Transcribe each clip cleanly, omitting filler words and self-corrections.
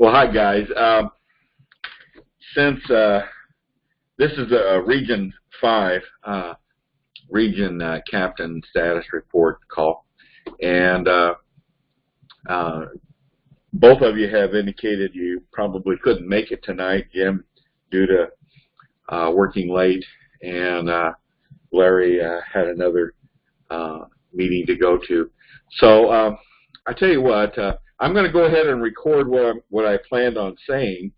Well, hi guys. Since this is a Region 5 region captain status report call, and both of you have indicated you probably couldn't make it tonight, Jim, due to working late, and Larry had another meeting to go to. So I tell you what, I'm going to go ahead and record what I planned on saying,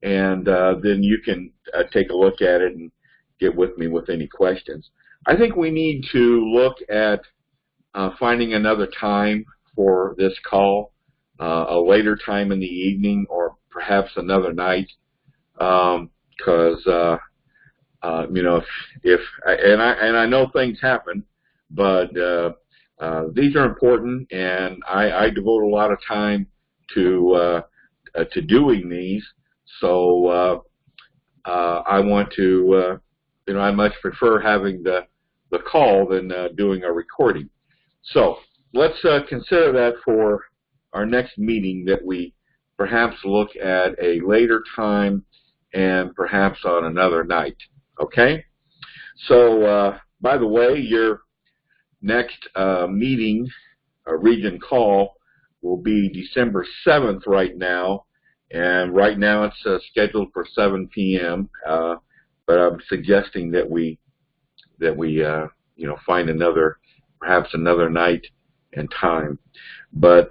and then you can take a look at it and get with me with any questions. I think we need to look at finding another time for this call, a later time in the evening or perhaps another night, because you know, I know things happen, but these are important, and I devote a lot of time to doing these. So I want to, you know, I much prefer having the call than doing a recording. So let's consider that for our next meeting, that we perhaps look at a later time and perhaps on another night. Okay? So by the way, your next meeting, a region call, will be December 7th right now, and right now it's scheduled for 7 p.m. But I'm suggesting that we you know, find perhaps another night and time. But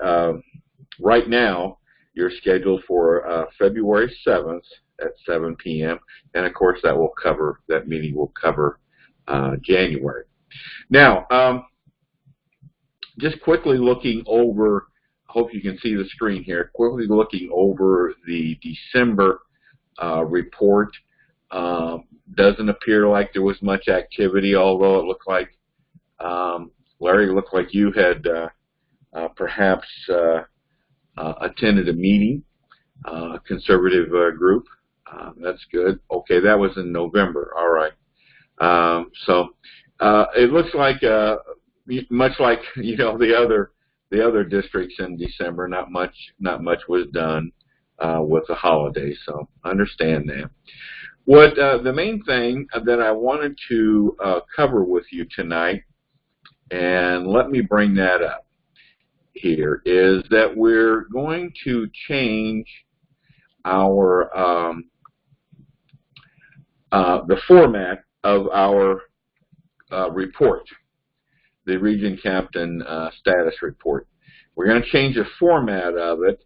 right now you're scheduled for February 7th at 7 p.m. and of course that meeting will cover January. Now, just quickly looking over, I hope you can see the screen here, quickly looking over the December report. Doesn't appear like there was much activity, although it looked like, Larry, looked like you had perhaps attended a meeting, conservative group. That's good. Okay, that was in November. All right. So it looks like much like, you know, the other districts in December, not much was done with the holidays. So understand that. What the main thing that I wanted to cover with you tonight, and let me bring that up here, is that we're going to change our the format of our report, the Region Captain Status Report. We're going to change the format of it.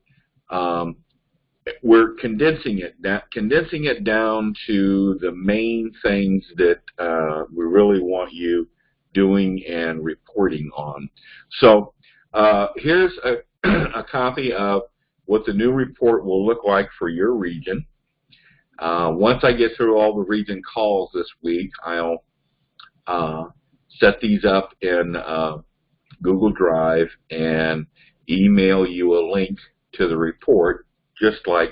We're condensing it down to the main things that we really want you doing and reporting on. So here's a copy of what the new report will look like for your region. Once I get through all the region calls this week, I'll set these up in Google Drive and email you a link to the report, just like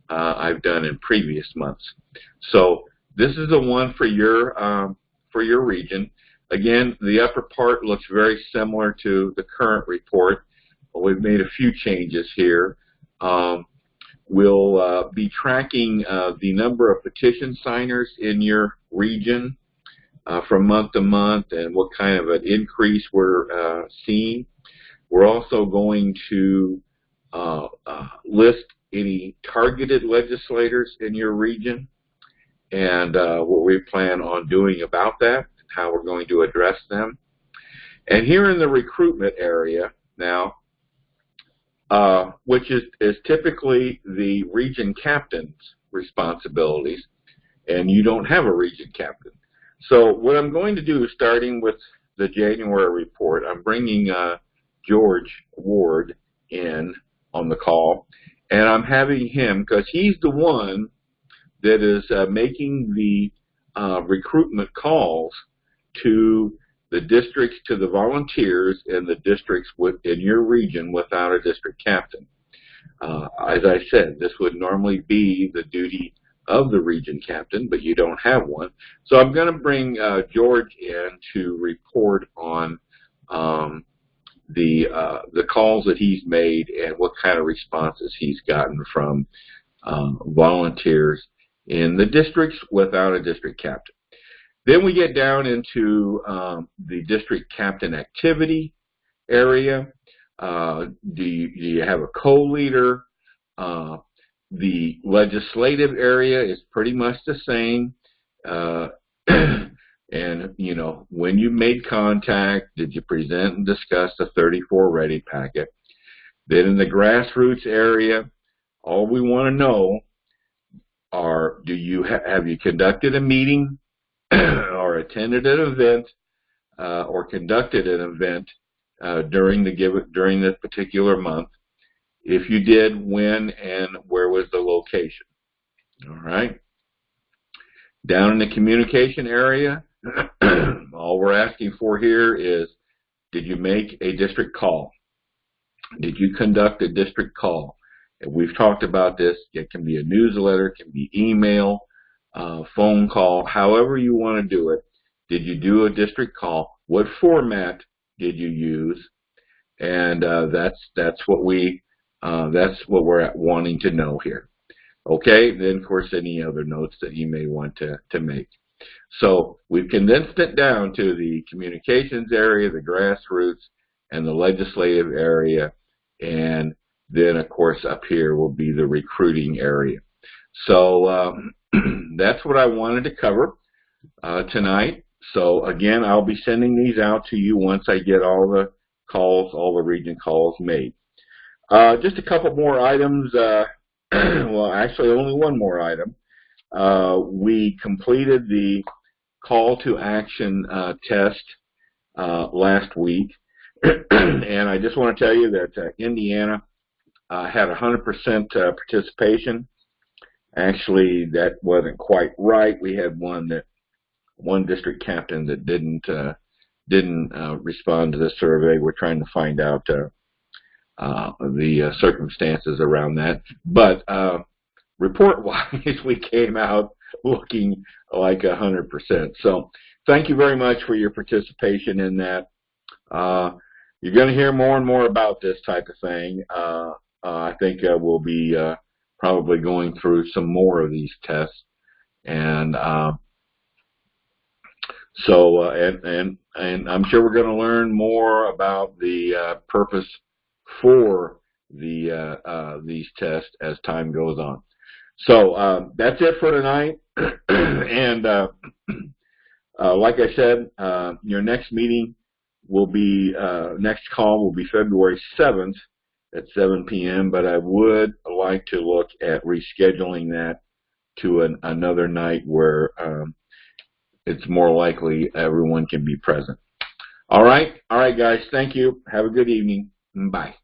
I've done in previous months. So this is the one for your region. Again, the upper part looks very similar to the current report, but we've made a few changes here. We'll be tracking the number of petition signers in your region from month to month and what kind of an increase we're seeing. We're also going to list any targeted legislators in your region and what we plan on doing about that, how we're going to address them. And here in the recruitment area now, which is typically the region captain's responsibilities, and you don't have a region captain. So what I'm going to do, starting with the January report, I'm bringing George Ward in on the call, and I'm having him, because he's the one that is making the recruitment calls to the districts, to the volunteers in the districts in your region without a district captain. As I said, this would normally be the duty of the region captain, but you don't have one. So I'm going to bring George in to report on the calls that he's made and what kind of responses he's gotten from volunteers in the districts without a district captain. Then we get down into the district captain activity area. Do you have a co-leader? The legislative area is pretty much the same. And, you know, when you made contact, did you present and discuss the 34 ready packet? Then in the grassroots area, all we want to know are, have you conducted a meeting or attended an event or conducted an event during this particular month? If you did, when and where was the location? All right. Down in the communication area, all we're asking for here is, did you make a district call? Did you conduct a district call? And we've talked about this. It can be a newsletter, it can be email, phone call, however you want to do it. Did you do a district call? What format did you use? And that's what we're wanting to know here. Okay, then of course any other notes that you may want to make. So we've condensed it down to the communications area, the grassroots, and the legislative area, and then of course up here will be the recruiting area. So that's what I wanted to cover tonight. So again, I'll be sending these out to you once I get all the calls, all the region calls made. Just a couple more items. Well, actually only one more item. We completed the call to action test last week, and I just want to tell you that Indiana had 100% participation. Actually, that wasn't quite right. We had one district captain that didn't respond to the survey. We're trying to find out the circumstances around that. But report-wise, we came out looking like 100%. So thank you very much for your participation in that. You're going to hear more and more about this type of thing. I think we'll be probably going through some more of these tests. And and I'm sure we're going to learn more about the purpose for these tests as time goes on. So that's it for tonight. And like I said, your next meeting will be, next call will be February 7th at 7 p.m., but I would like to look at rescheduling that to another night where it's more likely everyone can be present. All right, guys, thank you. Have a good evening. Bye.